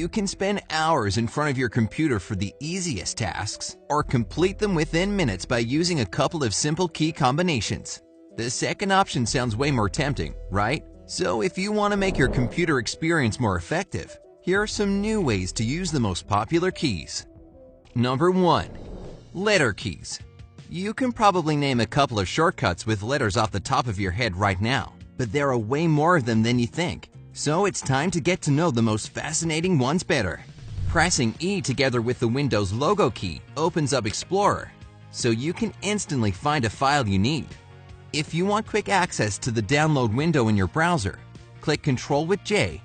You can spend hours in front of your computer for the easiest tasks, or complete them within minutes by using a couple of simple key combinations. The second option sounds way more tempting, right? So if you want to make your computer experience more effective, here are some new ways to use the most popular keys. Number 1. Letter keys. You can probably name a couple of shortcuts with letters off the top of your head right now, but there are way more of them than you think. So it's time to get to know the most fascinating ones better. Pressing E together with the Windows logo key opens up Explorer, so you can instantly find a file you need. If you want quick access to the download window in your browser, click Ctrl with J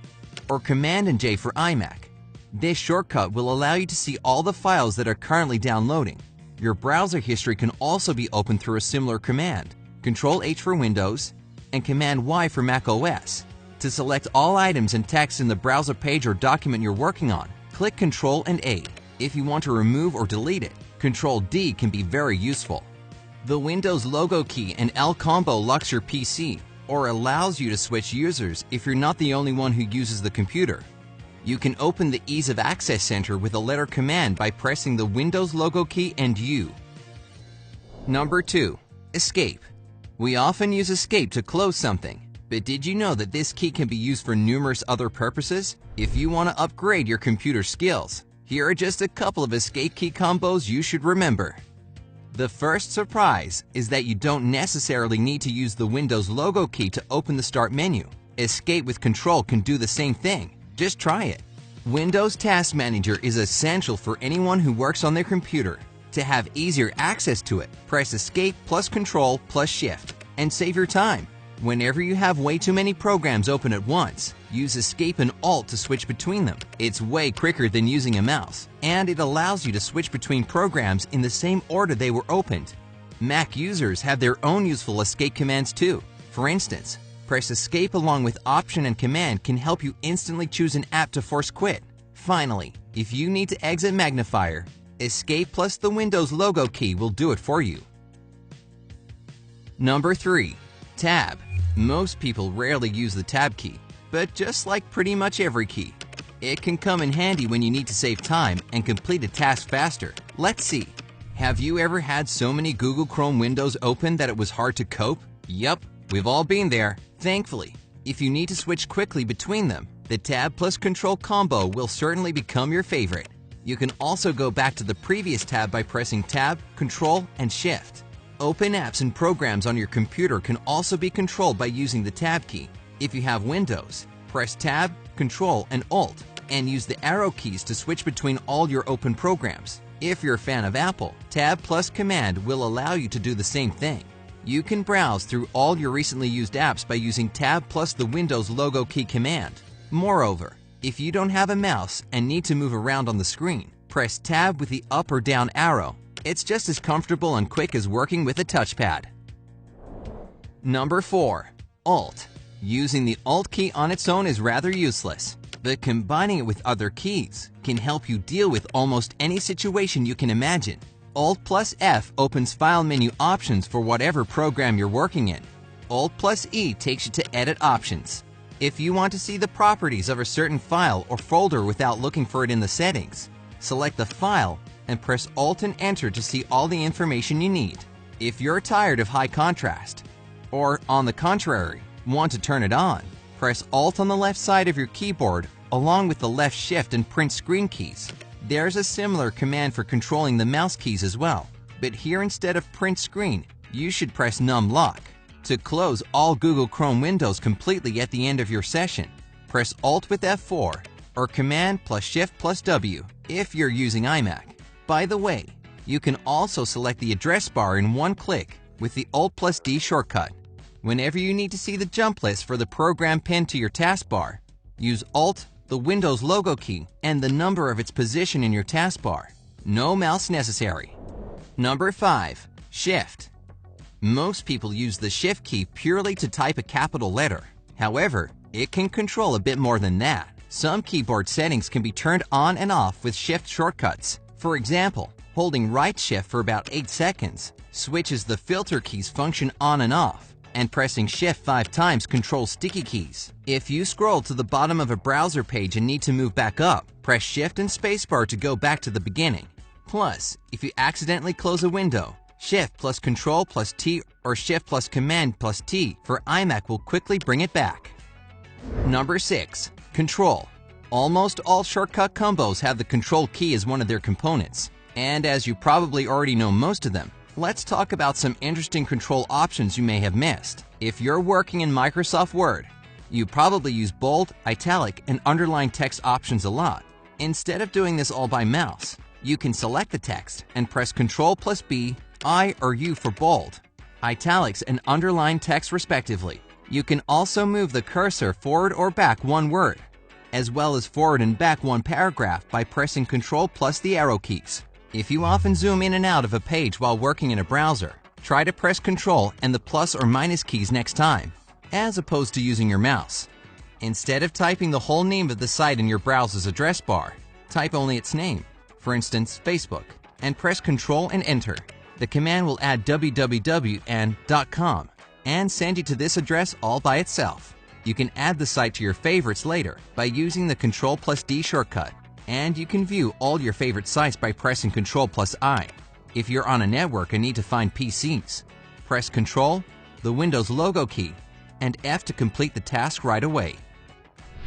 or Command and J for iMac. This shortcut will allow you to see all the files that are currently downloading. Your browser history can also be opened through a similar command, Ctrl H for Windows and Command Y for Mac OS. To select all items and text in the browser page or document you're working on, click Ctrl and A. If you want to remove or delete it, Ctrl D can be very useful. The Windows logo key and L combo locks your PC or allows you to switch users if you're not the only one who uses the computer. You can open the Ease of Access Center with a letter command by pressing the Windows logo key and U. Number 2. Escape. We often use Escape to close something. But did you know that this key can be used for numerous other purposes? If you want to upgrade your computer skills, here are just a couple of escape key combos you should remember. The first surprise is that you don't necessarily need to use the Windows logo key to open the Start menu. Escape with Control can do the same thing. Just try it. Windows Task Manager is essential for anyone who works on their computer. To have easier access to it, press Escape plus Control plus Shift and save your time. Whenever you have way too many programs open at once, use Escape and Alt to switch between them. It's way quicker than using a mouse, and it allows you to switch between programs in the same order they were opened. Mac users have their own useful escape commands too. For instance, press Escape along with Option and Command can help you instantly choose an app to force quit. Finally, if you need to exit Magnifier, Escape plus the Windows logo key will do it for you. Number 3. Tab. Most people rarely use the Tab key, but just like pretty much every key, it can come in handy when you need to save time and complete a task faster. Let's see. Have you ever had so many Google Chrome windows open that it was hard to cope? Yup, we've all been there. Thankfully, if you need to switch quickly between them, the Tab plus Control combo will certainly become your favorite. You can also go back to the previous tab by pressing Tab, Control, and Shift. Open apps and programs on your computer can also be controlled by using the Tab key. If you have Windows, press Tab, Control, and Alt, and use the arrow keys to switch between all your open programs. If you're a fan of Apple, Tab plus Command will allow you to do the same thing. You can browse through all your recently used apps by using Tab plus the Windows logo key command. Moreover, if you don't have a mouse and need to move around on the screen, press Tab with the up or down arrow. It's just as comfortable and quick as working with a touchpad. Number 4. Alt. Using the Alt key on its own is rather useless, but combining it with other keys can help you deal with almost any situation you can imagine. Alt plus F opens file menu options for whatever program you're working in. Alt plus E takes you to edit options. If you want to see the properties of a certain file or folder without looking for it in the settings, select the file and press Alt and Enter to see all the information you need. If you're tired of high contrast, or on the contrary, want to turn it on, press Alt on the left side of your keyboard along with the left Shift and Print Screen keys. There's a similar command for controlling the mouse keys as well, but here instead of Print Screen, you should press Num Lock. To close all Google Chrome windows completely at the end of your session, press Alt with F4 or Command plus Shift plus W if you're using iMac. By the way, you can also select the address bar in one click with the Alt plus D shortcut. Whenever you need to see the jump list for the program pinned to your taskbar, use Alt, the Windows logo key, and the number of its position in your taskbar. No mouse necessary. Number 5. Shift. Most people use the Shift key purely to type a capital letter. However, it can control a bit more than that. Some keyboard settings can be turned on and off with Shift shortcuts. For example, holding right Shift for about 8 seconds switches the filter key's function on and off. and pressing Shift 5 times controls sticky keys. If you scroll to the bottom of a browser page and need to move back up, press Shift and spacebar to go back to the beginning. Plus, if you accidentally close a window, Shift plus Control plus T or Shift plus Command plus T for iMac will quickly bring it back. Number 6. Control. Almost all shortcut combos have the Control key as one of their components. And as you probably already know most of them, let's talk about some interesting control options you may have missed. If you're working in Microsoft Word, you probably use bold, italic, and underline text options a lot. Instead of doing this all by mouse, you can select the text and press Ctrl plus B, I or U for bold, italics, and underline text respectively. You can also move the cursor forward or back one word, as well as forward and back one paragraph by pressing Ctrl plus the arrow keys. If you often zoom in and out of a page while working in a browser, try to press Ctrl and the plus or minus keys next time, as opposed to using your mouse. Instead of typing the whole name of the site in your browser's address bar, type only its name, for instance, Facebook, and press Ctrl and Enter. The command will add www and .com and send you to this address all by itself. You can add the site to your favorites later by using the Ctrl plus D shortcut, and you can view all your favorite sites by pressing Ctrl plus I. If you're on a network and need to find PCs, press Ctrl, the Windows logo key, and F to complete the task right away.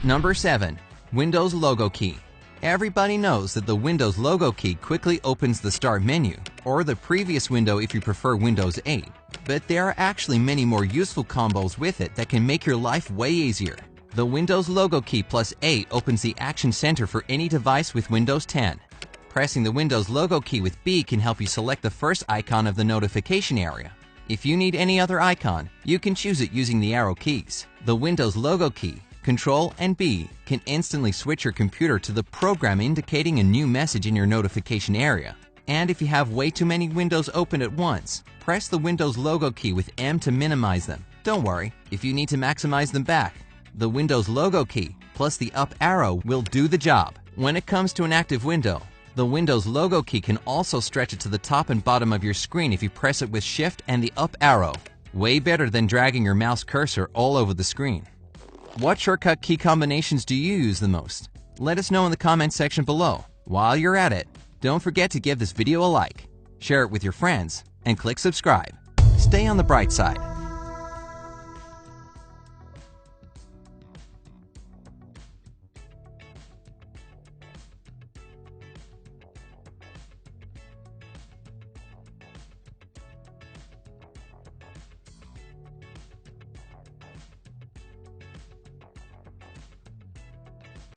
Number 7. Windows logo key. Everybody knows that the Windows logo key quickly opens the Start menu, or the previous window if you prefer Windows 8. But there are actually many more useful combos with it that can make your life way easier. The Windows logo key plus A opens the Action Center for any device with Windows 10. Pressing the Windows logo key with B can help you select the first icon of the notification area. If you need any other icon, you can choose it using the arrow keys. The Windows logo key, Control and B can instantly switch your computer to the program indicating a new message in your notification area. And if you have way too many windows open at once, press the Windows logo key with M to minimize them. Don't worry, if you need to maximize them back, the Windows logo key plus the up arrow will do the job. When it comes to an active window, the Windows logo key can also stretch it to the top and bottom of your screen if you press it with Shift and the up arrow. Way better than dragging your mouse cursor all over the screen. What shortcut key combinations do you use the most? Let us know in the comments section below. While you're at it, don't forget to give this video a like, share it with your friends, and click subscribe. Stay on the bright side.